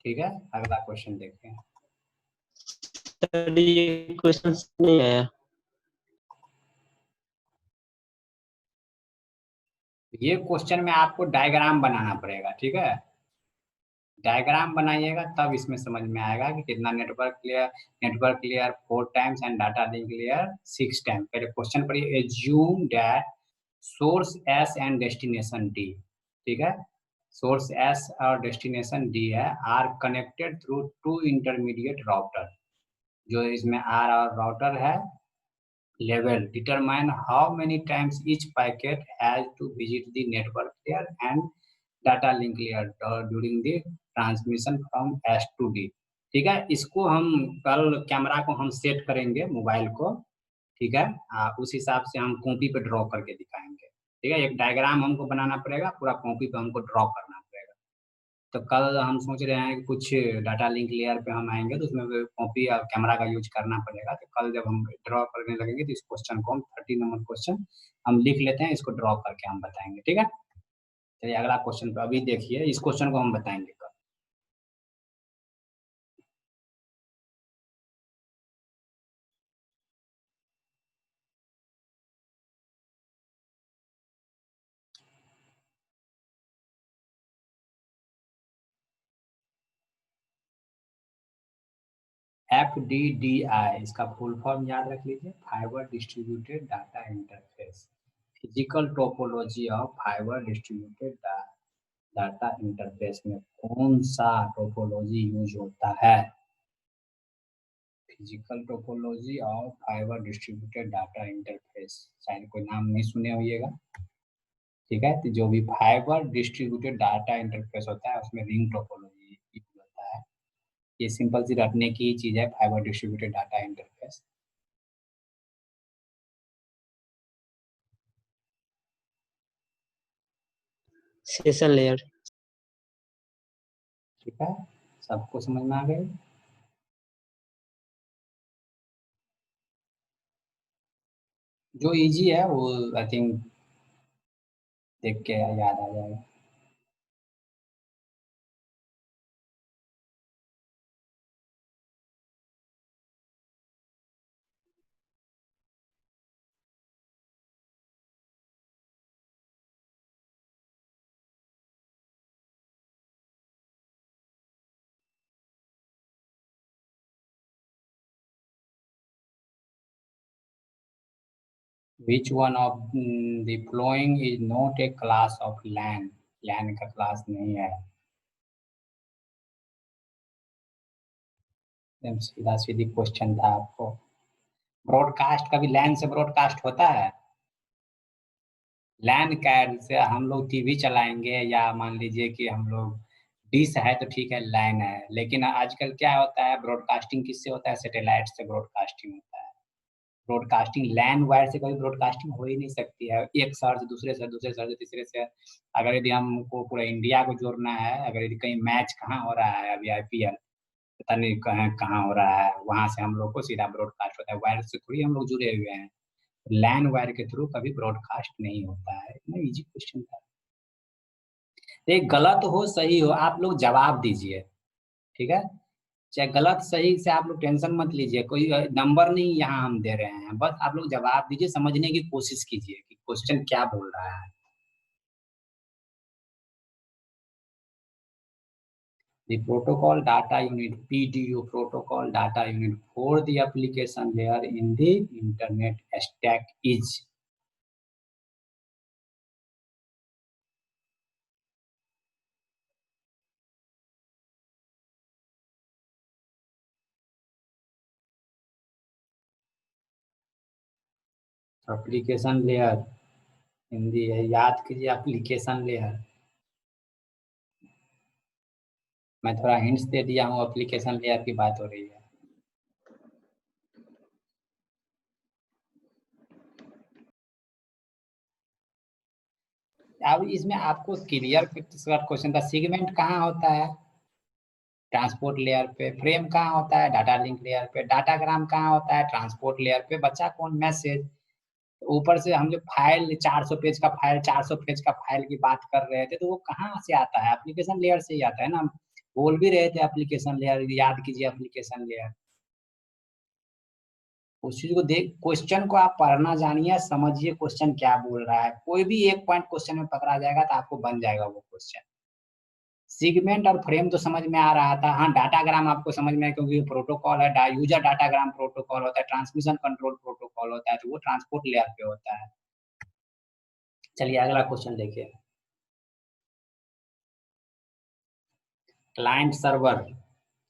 ठीक है, अगला क्वेश्चन देखते हैं। सर ये क्वेश्चन नहीं आया। ये क्वेश्चन में आपको डायग्राम बनाना पड़ेगा, ठीक है। डायग्राम बनाइएगा तब इसमें समझ में आएगा कि कितना network layer 4 times and data link layer 6 times. पहले क्वेश्चन पढ़िए। Assume that source S and destination D, ठीक है। सोर्स एस और डेस्टिनेशन डी है, are connected through 2 intermediate router. जो इसमें आर और राउटर है, level determine how many times each packet has to visit the network layer and data link layer during the transmission from S to D। ठीक है, इसको हम कल camera को हम सेट करेंगे मोबाइल को, ठीक है। उस हिसाब से हम कॉपी पे ड्रॉ करके दिखाएंगे, ठीक है। एक डायग्राम हमको बनाना पड़ेगा, पूरा कॉपी पे हमको ड्रॉ करना पड़ेगा। तो कल हम सोच रहे हैं कि कुछ डाटा लिंक लेयर पे हम आएंगे तो उसमें कॉपी और कैमरा का यूज करना पड़ेगा। तो कल जब हम ड्रॉ करने लगेंगे तो इस क्वेश्चन को हम 30 नंबर क्वेश्चन हम लिख लेते हैं, इसको ड्रॉ करके हम बताएंगे, ठीक है। चलिए अगला क्वेश्चन पे अभी देखिए, इस क्वेश्चन को हम बताएंगे कल। FDDI इसका फुल फॉर्म याद रख लीजिए, fibre distributed data interface. Physical topology of fibre distributed data interface में कौन सा टोपोलॉजी यूज होता है? Physical topology of fibre distributed data interface, शायद कोई नाम नहीं सुने होइएगा, ठीक है। तो जो भी फाइबर डिस्ट्रीब्यूटेड डाटा इंटरफेस होता है उसमें रिंग टोपोलॉजी यूज होता है। ये सिंपल सी रटने की चीज है, fibre distributed data interface. Session layer. ठीक है, सबको समझ में आ गई? जो इजी है वो आई थिंक देख के याद आ जाएगा। Which one of the following is not a class of LAN? LAN का क्लास नहीं है। एकदम सीधा सीधी क्वेश्चन था आपको। ब्रॉडकास्ट कभी लैन से ब्रॉडकास्ट होता है? लैन कैड से हम लोग टीवी चलाएंगे, या मान लीजिए कि हम लोग डिश है तो ठीक है लैन है, लेकिन आजकल क्या होता है, ब्रॉडकास्टिंग किससे होता है? सैटेलाइट से ब्रॉडकास्टिंग होता है। ब्रॉडकास्टिंग लैन वायर से कभी ब्रॉडकास्टिंग हो ही नहीं सकती है, एक शहर से दूसरे शहर, दूसरे शहर से तीसरे शहर। अगर यदि हमको पूरा इंडिया को जोड़ना है, अगर यदि कहीं मैच कहाँ हो रहा है अभी IPL, पता नहीं कहाँ हो रहा है, वहां से हम लोग को सीधा ब्रॉडकास्ट होता है, वायर से थोड़ी हम लोग जुड़े हुए हैं। लैन वायर के थ्रू कभी ब्रॉडकास्ट नहीं होता है। इतना इजी क्वेश्चन था। एक गलत हो सही हो आप लोग जवाब दीजिए, ठीक है। चाहे गलत सही से आप लोग टेंशन मत लीजिए, कोई नंबर नहीं यहाँ हम दे रहे हैं, बस आप लोग जवाब दीजिए, समझने की कोशिश कीजिए कि क्वेश्चन क्या बोल रहा है। The protocol data unit, PDU protocol data unit for the application layer in the internet stack is? Application layer, Hindi है, याद कीजिए एप्लीकेशन लेयर। मैं थोड़ा हिंट्स दे दिया हूँ, एप्लीकेशन लेयर की बात हो रही है। अब इसमें आपको क्लियर क्वेश्चन था, सेगमेंट कहाँ होता है? ट्रांसपोर्ट लेयर पे। फ्रेम कहाँ होता है? डाटा लिंक लेयर पे। डाटाग्राम कहाँ होता है? ट्रांसपोर्ट लेयर पे। बचा कौन? मैसेज। ऊपर से हम जो फाइल 400 पेज का फाइल 400 पेज का फाइल की बात कर रहे थे, तो वो कहाँ से आता है? एप्लीकेशन लेयर से ही आता है ना। बोल भी रहे थे एप्लीकेशन लेयर, याद कीजिए एप्लीकेशन लेयर। उस चीज को देख, क्वेश्चन को आप पढ़ना जानिए, समझिए क्वेश्चन क्या बोल रहा है। कोई भी एक पॉइंट क्वेश्चन में पकड़ा जाएगा तो आपको बन जाएगा वो क्वेश्चन। सिगमेंट और फ्रेम तो समझ में आ रहा था। हाँ, डाटाग्राम आपको समझ में है, क्योंकि ये प्रोटोकॉल है, यूजर डाटाग्राम प्रोटोकॉल होता है, ट्रांसमिशन कंट्रोल प्रोटोकॉल होता है, तो वो ट्रांसपोर्ट लेयर पे होता है। चलिए अगला क्वेश्चन देखिए। Client server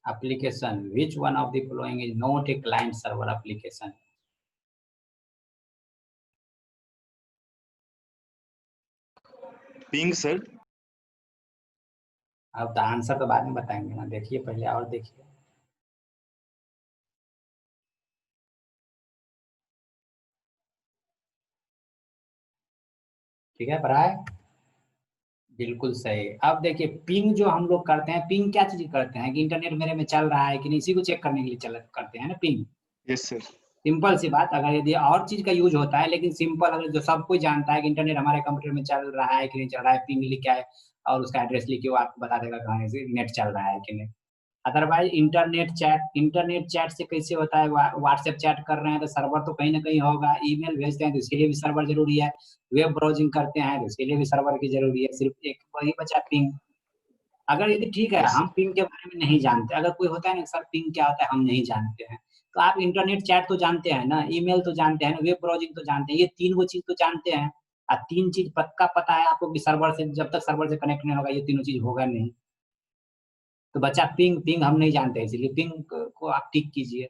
application, which one of the following is not a client server application? Ping sir. अब आंसर तो बाद में बताएंगे ना, देखिए पहले और देखिए। ठीक है, पढ़ा है, बिल्कुल सही। अब देखिए पिंग जो हम लोग करते हैं, पिंग क्या चीज करते हैं कि इंटरनेट मेरे में चल रहा है कि नहीं, इसी को चेक करने के लिए करते हैं ना पिंग। Yes sir. सिंपल सी बात, अगर यदि और चीज का यूज होता है, लेकिन सिंपल अगर जो सब कोई जानता है कि इंटरनेट हमारे कंप्यूटर में चल रहा है कि नहीं चल रहा है, पिंग लिखा है और उसका एड्रेस लिखे, वो आपको बता देगा कहाँ से नेट चल रहा है कि नहीं। अदरवाइज इंटरनेट चैट से कैसे होता है, व्हाट्सएप चैट कर रहे हैं तो सर्वर तो कहीं ना कहीं होगा, ईमेल भेजते हैं तो इसके लिए भी सर्वर जरूरी है, वेब ब्राउजिंग करते हैं तो इसके लिए भी सर्वर की जरूरी है, सिर्फ एक वही बचा पिंग। अगर यदि ठीक है यस हम पिंग के बारे में नहीं जानते, अगर कोई होता है ना सर पिंग क्या होता है हम नहीं जानते हैं, तो आप इंटरनेट चैट तो जानते हैं ना, ईमेल तो जानते हैं ना, वेब ब्राउजिंग तो जानते हैं, ये तीन वो चीज तो जानते हैं। और तीन चीज पक्का पता है आपको कि सर्वर से, जब तक सर्वर से कनेक्ट नहीं होगा ये तीनों चीज होगा नहीं। तो बच्चा पिंग, पिंग हम नहीं जानते, इसलिए पिंग को आप टिक कीजिए।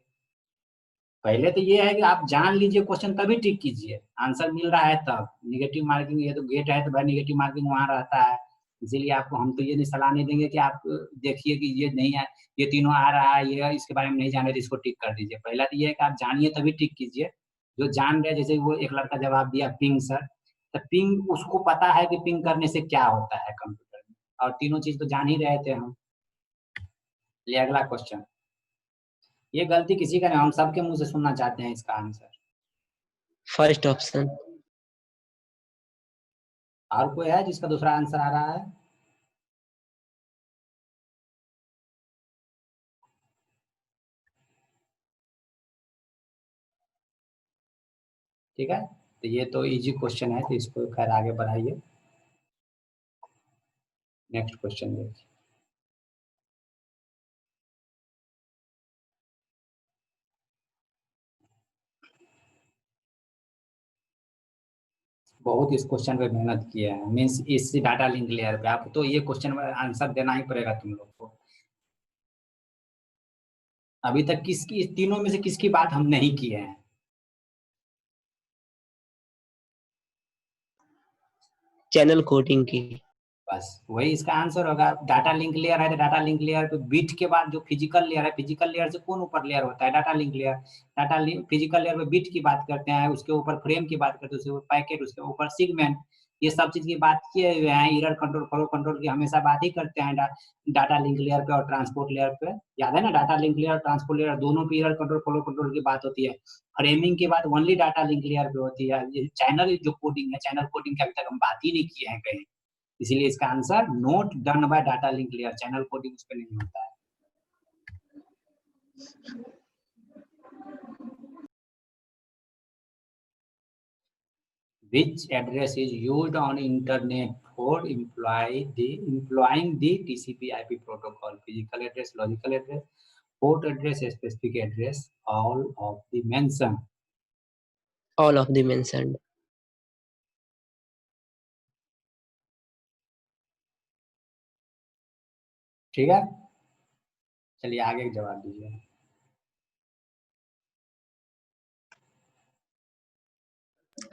पहले तो ये है कि आप जान लीजिए क्वेश्चन तभी टिक कीजिए, आंसर मिल रहा है तब। निगेटिव मार्किंग, ये तो गेट है तो भाई निगेटिव मार्किंग वहां रहता है, इसीलिए आपको हम तो ये नहीं सलाह नहीं देंगे कि आप देखिए कि ये नहीं है, ये तीनों आ रहा है, ये इसके बारे में नहीं जाने तो इसको टिक कर दीजिए। पहला तो ये है कि आप जानिए तभी टिक कीजिए। जो जान रहे, जैसे वो एक लड़का जवाब दिया पिंग सर, तो पिंग उसको पता है कि पिंग करने से क्या होता है कंप्यूटर में, और तीनों चीज तो जान ही रहे थे हम। ये अगला क्वेश्चन, ये गलती किसी का नहीं, हम सबके मुंह से सुनना चाहते हैं इसका आंसर। First option. और कोई है जिसका दूसरा आंसर आ रहा है? ठीक है, तो ये तो इजी क्वेश्चन है, तो इसको खैर आगे बढ़ाइए। नेक्स्ट क्वेश्चन देखिए। बहुत इस क्वेश्चन पे मेहनत किया है, मीन्स इस डाटा लिंक लेयर पे आपको तो ये क्वेश्चन में आंसर देना ही पड़ेगा तुम लोग को। अभी तक किसकी, इस तीनों में से किसकी बात हम नहीं किए हैं? चैनल कोडिंग की। बस वही इसका आंसर होगा। डाटा लिंक लेयर है तो डाटा लिंक लेयर पे बिट के बाद जो फिजिकल लेयर है, फिजिकल लेयर से कौन ऊपर लेयर होता है? Data link layer. Data link physical layer पे बिट की बात करते हैं, उसके ऊपर फ्रेम की बात करते हैं, उसके ऊपर पैकेट, उसके ऊपर सिगमेंट, ये सब चीज की बात किए हुए हैं। एरर कंट्रोल, फ्लो कंट्रोल की हमेशा बात ही करते हैं डाटा लिंक लेयर पे और ट्रांसपोर्ट लेयर पे। याद है ना, डाटा लिंक लेयर और ट्रांसपोर्ट लेयर दोनों पे एरर कंट्रोल, फ्लो कंट्रोल की बात होती है। फ्रेमिंग की बात ओनली डाटा लिंक लेयर पे होती है। चैनल जो कोडिंग है, चैनल कोडिंग की अभी तक हम बात ही नहीं किए हैं कहीं, इसीलिए इसका answer note done by data link layer, channel coding उस पर नहीं होता है। Which address is used on internet for employing the TCP/IP protocol? Physical address, logical address, port address, specific address, all of the mention. All of the mentioned. ठीक है, चलिए आगे जवाब दीजिए।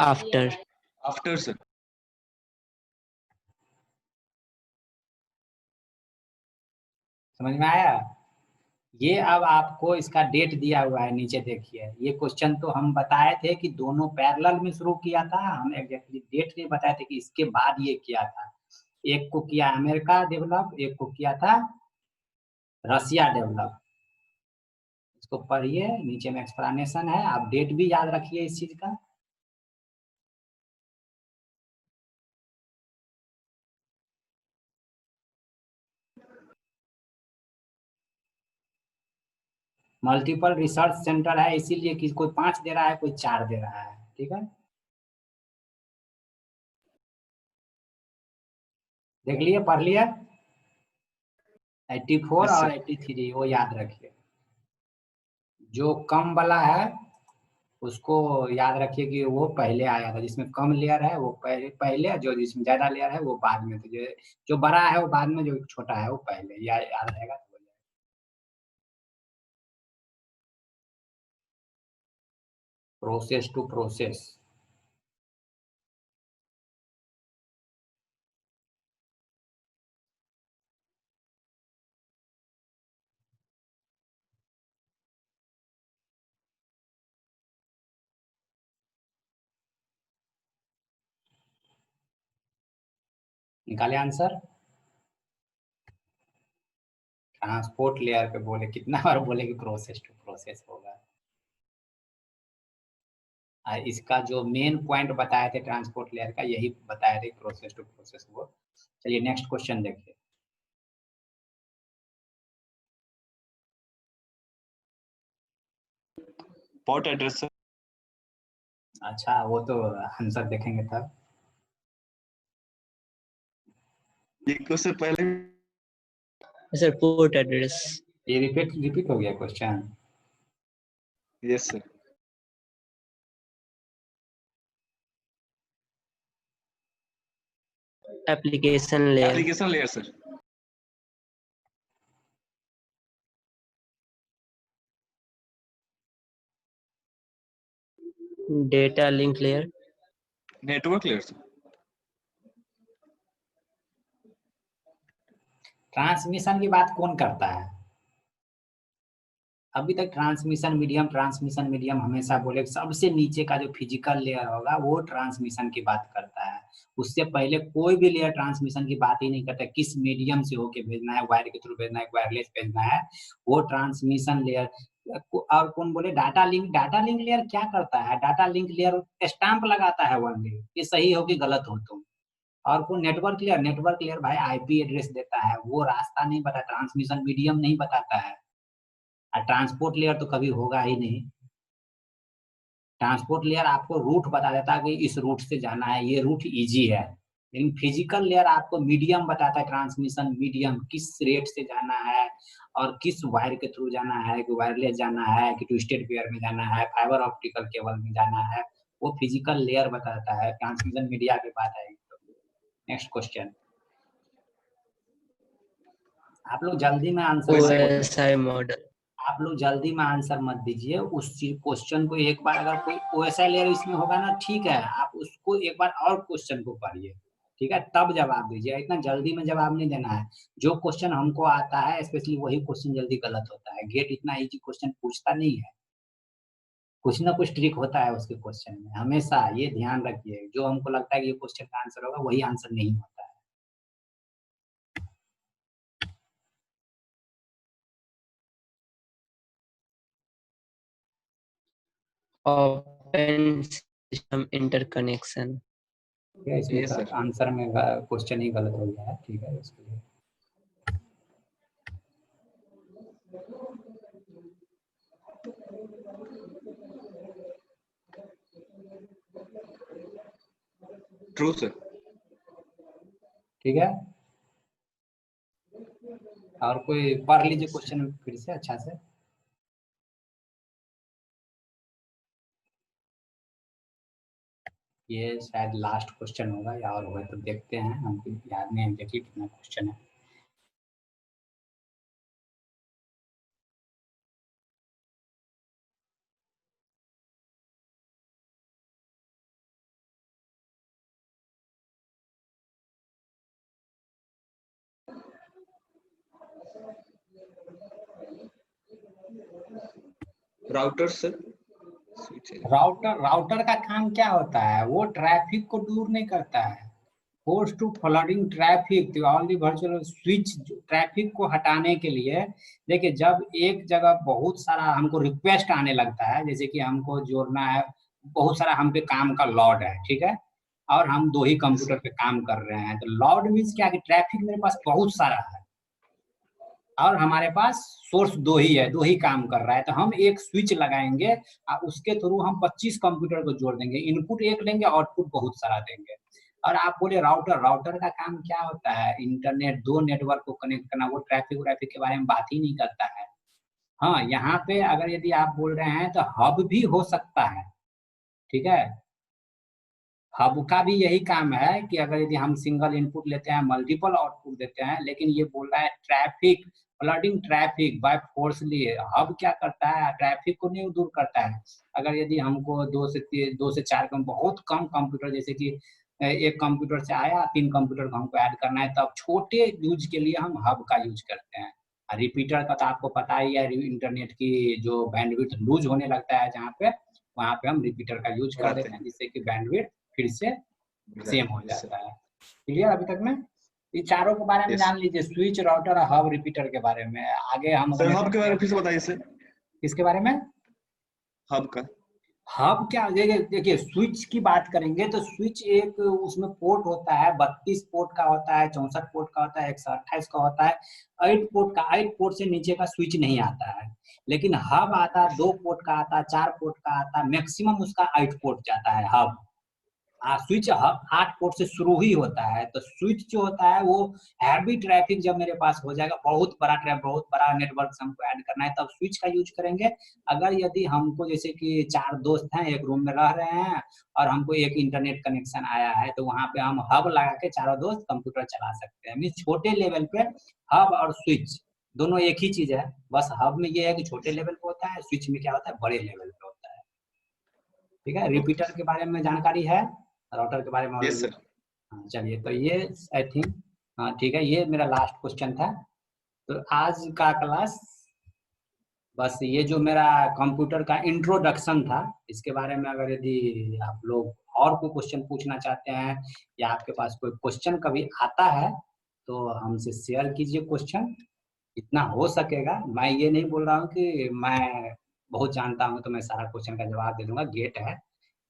आफ्टर। After sir. समझ में आया? ये अब आपको इसका डेट दिया हुआ है नीचे देखिए। ये क्वेश्चन तो हम बताए थे कि दोनों पैरेलल में शुरू किया था, हम एग्जैक्टली डेट नहीं बताए थे कि इसके बाद ये किया था। एक को किया अमेरिका डेवलप, एक को किया था रसिया डेवलप। इसको पढ़िए, नीचे में एक्सप्लेनेशन है, आप डेट भी याद रखिए इस चीज का। मल्टीपल रिसर्च सेंटर है, इसीलिए कि कोई 5 दे रहा है, कोई 4 दे रहा है, ठीक है। देख लिए, पढ़ लिया। 84 Yes, और sir. 83 वो याद रखिए। जो कम वाला है उसको याद रखिए कि वो पहले आया था, जिसमें कम लेयर है वो पहले, जो जिसमें ज्यादा लेयर है वो बाद में, तो जो बड़ा है वो बाद में, जो छोटा है वो पहले, याद रहेगा तो हो जाएगा। Process to process. निकाले आंसर। ट्रांसपोर्ट लेयर पे बोले, कितना बार बोले कि प्रोसेस टू प्रोसेस होगा। इसका जो मेन पॉइंट बताए थे ट्रांसपोर्ट लेयर का, यही बताए थे प्रोसेस टू प्रोसेस वो। चलिए नेक्स्ट क्वेश्चन देखिए। Port address sir. अच्छा, वो तो आंसर देखेंगे तब। देखो सर पहले। Sir port address. ये रिपीट हो गया question. Yes sir. Application layer. Application layer sir. Data link layer. Network layer sir. Transmission की बात कौन करता है? अभी तक ट्रांसमिशन मीडियम हमेशा बोले, सबसे नीचे का जो फिजिकल लेयर होगा वो ट्रांसमिशन की बात करता है। उससे पहले कोई भी लेयर ट्रांसमिशन की बात ही नहीं करता। किस मीडियम से होके भेजना है, वायर के थ्रू भेजना है, वायरलेस भेजना है, वो ट्रांसमिशन लेयर। और कौन बोले डाटा लिंक लेयर क्या करता है? डाटा लिंक लेयर स्टैंप लगाता है ओनली, ये सही हो कि गलत हो तुम। और कौन? नेटवर्क लेयर भाई आईपी एड्रेस देता है, वो रास्ता नहीं बताता, ट्रांसमिशन मीडियम नहीं बताता है। ट्रांसपोर्ट लेयर तो कभी होगा ही नहीं। ट्रांसपोर्ट लेयर आपको रूट बता देता है कि इस रूट से जाना है, ये रूट इजी है। लेकिन फिजिकल लेयर आपको मीडियम बताता है, ट्रांसमिशन मीडियम, किस रेट से जाना है और किस वायर के थ्रू जाना है, कि वायरलेस जाना है कि ट्विस्टेड पेयर में जाना है, फाइबर ऑप्टिकल केबल में जाना है, वो फिजिकल लेयर बताता है। ट्रांसमिशन मीडिया की बात है। Next question. आप लोग जल्दी में आंसर OSI मॉडल। आप लोग जल्दी में आंसर मत दीजिए। उस क्वेश्चन को एक बार, अगर कोई OSI लेयर इसमें होगा ना, ठीक है, आप उसको एक बार और क्वेश्चन को पढ़िए, ठीक है, तब जवाब दीजिए। इतना जल्दी में जवाब नहीं देना है। जो क्वेश्चन हमको आता है स्पेशली वही क्वेश्चन जल्दी गलत होता है। गेट इतना इजी क्वेश्चन पूछता नहीं है, कुछ ना कुछ ट्रिक होता है उसके क्वेश्चन में। हमेशा ये ध्यान रखिए, जो हमको लगता है कि ये क्वेश्चन का आंसर होगा वही आंसर नहीं होता है। Open system interconnection. इसमें Yes, sir. आंसर में क्वेश्चन ही गलत हो गया है, ठीक है, इसके लिए। True sir. ठीक है, और कोई पढ़ लीजिए क्वेश्चन फिर से अच्छा से। ये शायद लास्ट क्वेश्चन होगा, या और होगा तो देखते हैं, हमको याद नहीं है, देखिए कितना क्वेश्चन है। Router sir. राउटर का काम क्या होता है? वो ट्रैफिक को दूर नहीं करता है। Host to flooding traffic, only virtual switch traffic को हटाने के लिए। देखिए, जब एक जगह बहुत सारा हमको रिक्वेस्ट आने लगता है, जैसे कि हमको जोड़ना है, बहुत सारा हम पे काम का लॉड है, ठीक है, और हम 2 ही कंप्यूटर पे काम कर रहे हैं, तो लॉड मीन्स क्या कि ट्रैफिक मेरे पास बहुत सारा है। और हमारे पास सोर्स दो ही है, दो ही काम कर रहा है, तो हम एक स्विच लगाएंगे और उसके थ्रू हम 25 कंप्यूटर को जोड़ देंगे, इनपुट एक लेंगे, आउटपुट बहुत सारा देंगे। और आप बोले राउटर, राउटर का काम क्या होता है? इंटरनेट, दो नेटवर्क को कनेक्ट करना, वो ट्रैफिक व्रैफिक के बारे में बात ही नहीं करता है। हाँ, यहाँ पे अगर यदि आप बोल रहे हैं तो हब भी हो सकता है, ठीक है। हब का भी यही काम है कि अगर यदि हम सिंगल इनपुट लेते हैं, मल्टीपल आउटपुट देते हैं, लेकिन ये बोल रहा है traffic, flooding traffic by forcely. हब क्या करता है? ट्रैफिक को नहीं दूर करता है। अगर यदि हमको दो से चार बहुत कम कंप्यूटर, जैसे कि एक कंप्यूटर से आया, 3 कंप्यूटर को हमको ऐड करना है, तब छोटे यूज के लिए हम हब का यूज करते हैं। रिपीटर का तो आपको पता ही है, इंटरनेट की जो बैंडविड्थ लूज होने लगता है जहाँ पे, वहाँ पे हम रिपीटर का यूज कर देते हैं, जिससे कि बैंडविड्थ फिर से सेम हो जाता है। क्लियर अभी तक में? ये चारों के बारे में जान लीजिए, स्विच, राउटर, हब, रिपीटर के बारे में। आगे हम सर हब के बारे में फिर से बताइए सर। किसके बारे में? हब का। हब क्या, देखिए स्विच की बात करेंगे तो स्विच एक, उसमें पोर्ट होता है, 32 पोर्ट का होता है, 64 पोर्ट का होता है, 128 का होता है, 8 पोर्ट का। 8 पोर्ट से नीचे का स्विच नहीं आता है। लेकिन हब आता है, 2 पोर्ट का आता है, 4 पोर्ट का आता है, मैक्सिमम उसका 8 पोर्ट जाता है हब। स्विच 8 पोर्ट से शुरू ही होता है। तो स्विच जो होता है वो हैवी ट्रैफिक जब मेरे पास हो जाएगा, बहुत बड़ा ट्रैफिक, बहुत बड़ा नेटवर्क से हमको ऐड करना है, तब स्विच का यूज करेंगे। अगर यदि हमको, जैसे कि 4 दोस्त हैं, एक रूम में रह रहे हैं और हमको एक इंटरनेट कनेक्शन आया है, तो वहां पे हम हब लगा के चारों दोस्त कंप्यूटर चला सकते हैं। मीन छोटे लेवल पे हब और स्विच दोनों एक ही चीज है। बस हब में ये है कि छोटे लेवल पे होता है, स्विच में क्या होता है, बड़े लेवल पे होता है। ठीक है। रिपीटर के बारे में जानकारी है, राउटर के बारे में यस सर। हाँ, चलिए तो ये आई थिंक, हाँ ठीक है, ये मेरा लास्ट क्वेश्चन था। तो आज का क्लास बस ये जो मेरा कंप्यूटर का इंट्रोडक्शन था, इसके बारे में अगर यदि आप लोग और कोई क्वेश्चन पूछना चाहते हैं या आपके पास कोई क्वेश्चन कभी आता है तो हमसे शेयर कीजिए क्वेश्चन, इतना हो सकेगा। मैं ये नहीं बोल रहा हूँ कि मैं बहुत जानता हूँ तो मैं सारा क्वेश्चन का जवाब दे दूंगा। गेट है,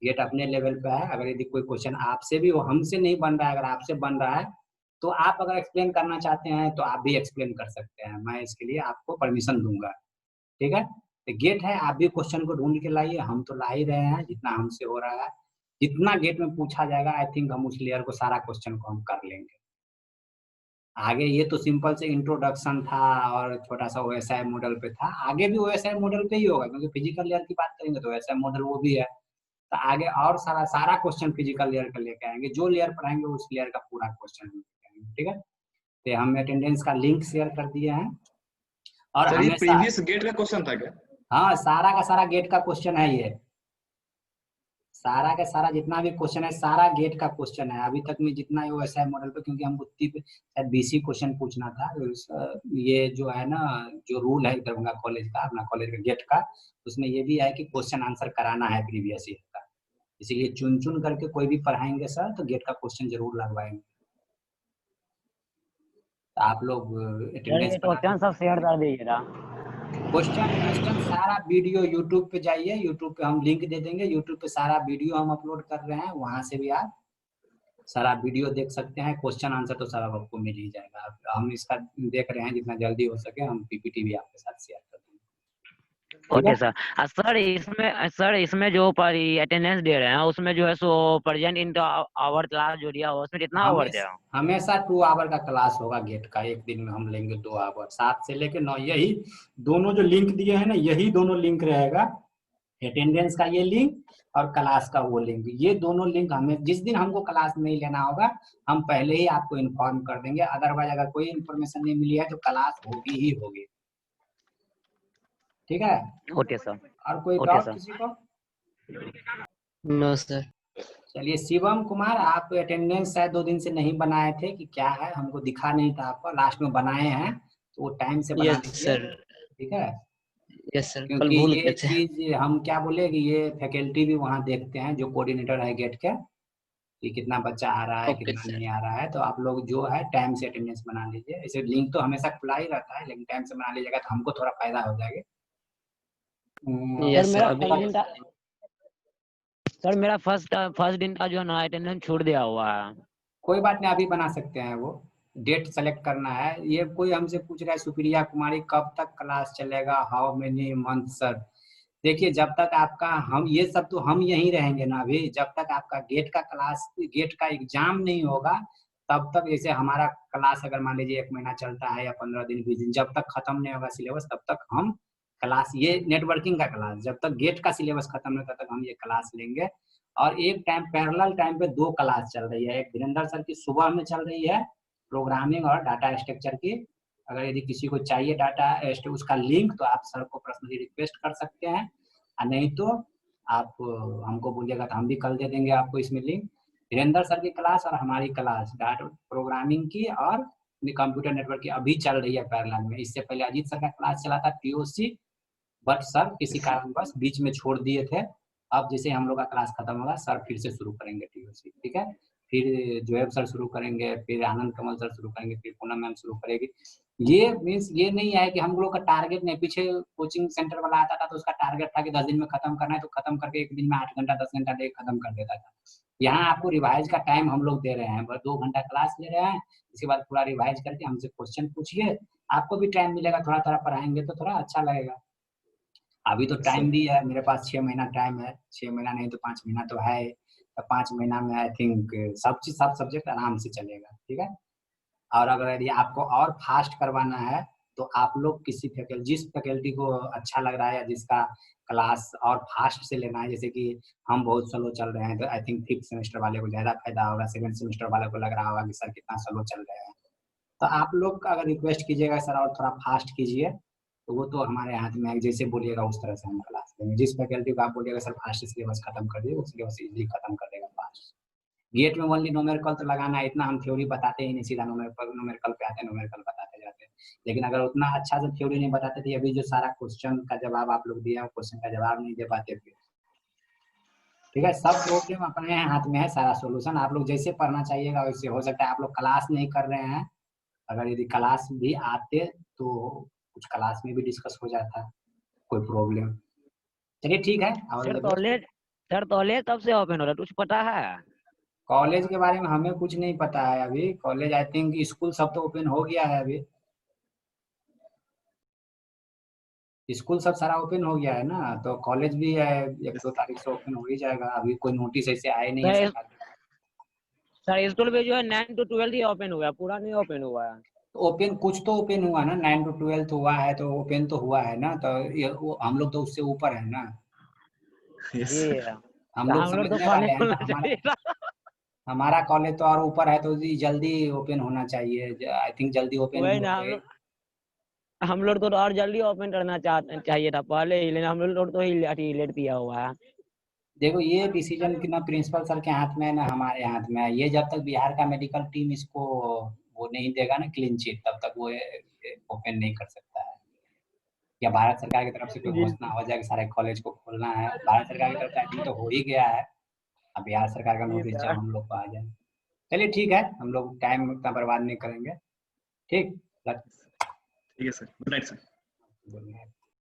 गेट अपने लेवल पे है। अगर यदि कोई क्वेश्चन आपसे भी, वो हमसे नहीं बन रहा है, अगर आपसे बन रहा है तो आप अगर एक्सप्लेन करना चाहते हैं तो आप भी एक्सप्लेन कर सकते हैं, मैं इसके लिए आपको परमिशन दूंगा। ठीक है। तो गेट है, आप भी क्वेश्चन को ढूंढ के लाइए, हम तो ला ही रहे हैं जितना हमसे हो रहा है। जितना गेट में पूछा जाएगा आई थिंक हम उस लेयर को, सारा क्वेश्चन को हम कर लेंगे। आगे ये तो सिंपल से इंट्रोडक्शन था और छोटा सा ओएसआई मॉडल पे था, आगे भी ओएसआई मॉडल पे ही होगा, क्योंकि फिजिकल लेयर की बात करेंगे तो ओएसआई मॉडल वो भी है। तो आगे और सारा सारा क्वेश्चन फिजिकल लेयर का लेके आएंगे, जो लेयर पढ़ाएंगे उस लेयर का पूरा क्वेश्चन लेके आएंगे। ठीक है। तो हम अटेंडेंस का लिंक शेयर कर दिए हैं और सर ये हमेशा, प्रीवियस गेट का क्वेश्चन था क्या? हाँ सारा का सारा गेट का क्वेश्चन है ये, सारा का सारा जितना भी क्वेश्चन है सारा गेट का क्वेश्चन है अभी तक में जितना है ओएसआई मॉडल पे, क्योंकि हम उत्ती पे शायद 20 क्वेश्चन पूछना था। ये जो है ना, जो रूल है दरभंगा कॉलेज का, अपना कॉलेज का गेट का, उसमें ये भी है कि क्वेश्चन आंसर कराना है प्रीवियस ईयर का, इसीलिए चुन चुन करके कोई भी पढ़ाएंगे सर तो गेट का क्वेश्चन जरूर लगवाएंगे। तो आप लोग अटेंडेंस क्वेश्चन सब शेयर कर दीजिएगा। क्वेश्चन सारा वीडियो यूट्यूब पे जाइए, यूट्यूब पे हम लिंक दे देंगे, यूट्यूब पे सारा वीडियो हम अपलोड कर रहे हैं, वहां से भी आप सारा वीडियो देख सकते हैं। क्वेश्चन आंसर तो सारा आपको मिल ही जाएगा। हम इसका देख रहे हैं जितना जल्दी हो सके हम पीपीटी भी आपके साथ शेयर कर देंगे। Okay sir. सर इसमें जो पर अटेंडेंस दे रहे हैं उसमें जो है सो प्रेजेंट इन आवर क्लास जो दिया हुआ उसमें कितना आवर दिया? हमेशा 2 आवर का क्लास होगा गेट का, एक दिन में हम लेंगे 2 आवर, 7 से लेके 9। यही दोनों जो लिंक दिए हैं ना, यही दोनों लिंक रहेगा, अटेंडेंस का ये लिंक और क्लास का वो लिंक। ये दोनों लिंक हमें जिस दिन हमको क्लास नहीं लेना होगा हम पहले ही आपको इन्फॉर्म कर देंगे। अदरवाइज अगर कोई इन्फॉर्मेशन नहीं मिली है तो क्लास होगी ही होगी। ठीक है। Okay sir. और कोई ओके डाउट सर। किसी को? No sir. चलिए शिवम कुमार, आप अटेंडेंस शायद 2 दिन से नहीं बनाए थे कि क्या है, हमको दिखा नहीं था आपको, लास्ट में बनाए हैं तो वो टाइम से बना यस लीजिए। सर। ठीक है। यस सर, कल क्योंकि भूल ये गए थे। चीज हम क्या बोले कि ये फैकल्टी भी वहाँ देखते हैं, जो कोऑर्डिनेटर है गेट के, कि कितना बच्चा आ रहा है ओके कितना सर। नहीं आ रहा है। तो आप लोग जो है टाइम से अटेंडेंस बना लीजिए। ऐसे लिंक तो हमेशा खुला ही रहता है, लेकिन टाइम से बना लीजिएगा तो हमको थोड़ा फायदा हो जाएगा। यस सर, मेरा अभी मेरा फर्स्ट दिन का जो है ना अटेंडेंस छूट दिया हुआ है। कोई बात नहीं, अभी बना सकते हैं वो, डेट सेलेक्ट करना है। ये कोई हमसे पूछ रहा है सुप्रिया कुमारी कब तक क्लास चलेगा, हाउ मेनी मंथ सर। देखिए जब तक आपका हम ये सब तो हम यहीं रहेंगे ना अभी, जब तक आपका गेट का क्लास, गेट का एग्जाम नहीं होगा तब तक, जैसे हमारा क्लास अगर मान लीजिए 1 महीना चलता है या 15 दिन 20 दिन, जब तक खत्म नहीं होगा सिलेबस तब तक हम क्लास, ये नेटवर्किंग का क्लास, जब तक गेट का सिलेबस खत्म नहीं होता तब तक हम ये क्लास लेंगे। और एक टाइम पैरेलल टाइम पे 2 क्लास चल रही है, एक धीरेन्द्र सर की सुबह में चल रही है प्रोग्रामिंग और डाटा स्ट्रक्चर की। अगर यदि किसी को चाहिए डाटा उसका लिंक तो आप सर को पर्सनली रिक्वेस्ट कर सकते हैं, और नहीं तो आप हमको बोलिएगा तो हम भी कल दे देंगे आपको इसमें लिंक। धीरेन्द्र सर की क्लास और हमारी क्लास डाटा प्रोग्रामिंग की और कंप्यूटर नेटवर्क की अभी चल रही है पैरेलल में। इससे पहले अजीत सर का क्लास चला था टीओसी, बट सर किसी कारणवश बीच में छोड़ दिए थे। अब जैसे हम लोग का क्लास खत्म होगा सर फिर से शुरू करेंगे टीओसी, ठीक है। फिर जोएब सर शुरू करेंगे, फिर आनंद कमल सर शुरू करेंगे, फिर पूनम मैम शुरू करेगी। ये मीन्स ये नहीं है कि हम लोग का टारगेट नहीं, पीछे कोचिंग सेंटर वाला आता था तो उसका टारगेट था कि 10 दिन में खत्म करना है, तो खत्म करके 1 दिन में 8 घंटा 10 घंटा दे खत्म कर देता था। यहाँ आपको रिवाइज का टाइम हम लोग दे रहे हैं, बस 2 घंटा क्लास ले रहे हैं, इसके बाद पूरा रिवाइज करके हमसे क्वेश्चन पूछिए, आपको भी टाइम मिलेगा, थोड़ा थोड़ा पढ़ाएंगे तो थोड़ा अच्छा लगेगा। अभी तो टाइम भी है मेरे पास, 6 महीना टाइम है, 6 महीना नहीं तो 5 महीना तो है, तो 5 महीना में आई थिंक सब चीज सब सब्जेक्ट आराम से चलेगा, ठीक है। और अगर यदि आपको और फास्ट करवाना है तो आप लोग किसी फैकल्टी, जिस फैकल्टी को अच्छा लग रहा है या जिसका क्लास और फास्ट से लेना है, जैसे कि हम बहुत स्लो चल रहे हैं तो आई थिंक 5th सेमेस्टर वाले को ज्यादा फायदा होगा, 7th सेमेस्टर वाले को लग रहा होगा कि सर कितना स्लो चल रहे हैं, तो आप लोग अगर रिक्वेस्ट कीजिएगा सर और थोड़ा फास्ट कीजिए तो वो तो हमारे हाथ में है, जैसे बोलिएगा उस तरह से हम क्लास लेंगे। जिस फैकल्टी को आप बोलिएगा सर फास्ट सिलेबस खत्म कर दिए, वो सिलेबस इजीली खत्म कर देगा फास्ट। गेट में ओनली न्यूमेरिकल तो लगाना है, इतना हम थ्योरी बताते ही नहीं, सीधा न्यूमेरिकल पे आते हैं, न्यूमेरिकल बताते जाते हैं। लेकिन अगर उतना अच्छा से थ्योरी नहीं बताते थे, अभी जो सारा क्वेश्चन का जवाब आप लोग दिया, क्वेश्चन का जवाब नहीं दे पाते थे, ठीक है। सब प्रॉब्लम अपने हाथ में है, सारा सोल्यूशन आप लोग जैसे पढ़ना चाहिएगा वैसे। हो सकता है आप लोग क्लास नहीं कर रहे हैं, अगर यदि क्लास भी आते तो कुछ क्लास में भी डिस्कस हो जाता, कोई प्रॉब्लम। चलिए ठीक है। सर कॉलेज कब से ओपन हो रहा है कुछ पता है? कॉलेज के बारे में हमें कुछ नहीं पता है अभी। कॉलेज आई थिंक स्कूल सब तो ओपन हो गया है अभी, स्कूल सब सारा ओपन हो गया है ना, तो कॉलेज भी है 1-2 तारीख से ओपन हो ही जाएगा। अभी कोई नोटिस ऐसे आए नहीं है सरकार। सर स्कूल भी जो है 9 to 12 ही ओपन हुआ है, पूरा नहीं ओपन हुआ है। ओपन कुछ तो ओपन हुआ ना, 9 to 12 हुआ है तो ओपन तो हुआ है ना, तो ये हम लोग तो उससे ऊपर है ना, ये हम लोग तो समझने पहले वाले हैं खुलना तो चाहिए था। हमारा कॉलेज तो और ऊपर है, तो जी जल्दी ओपन होना चाहिए, आई थिंक जल्दी ओपन भी वही हो ना, हम लोग तो और जल्दी ओपन करना चाहिए था पहले ही, लेकिन हम लोग तो ही लेट दिया हुआ है। देखो ये डिसीजन कि ना प्रिंसिपल सर के हाथ में है ना हमारे हाथ में है, ये जब तक बिहार का मेडिकल टीम इसको वो नहीं देगा ना क्लीन चिट, तब तक वो ओपन नहीं कर सकता है। या भारत सरकार की तरफ से कोई घोषणा हो जाए कि सारे कॉलेज को खोलना है, भारत सरकार की तरफ से आई थिंक तो हो ही गया है, अब बिहार सरकार का नोटिस जब हम लोग को आ जाए। चलिए ठीक है, हम लोग टाइम उतना बर्बाद नहीं करेंगे, ठीक ठीक है सर, गुड नाइट सर। है।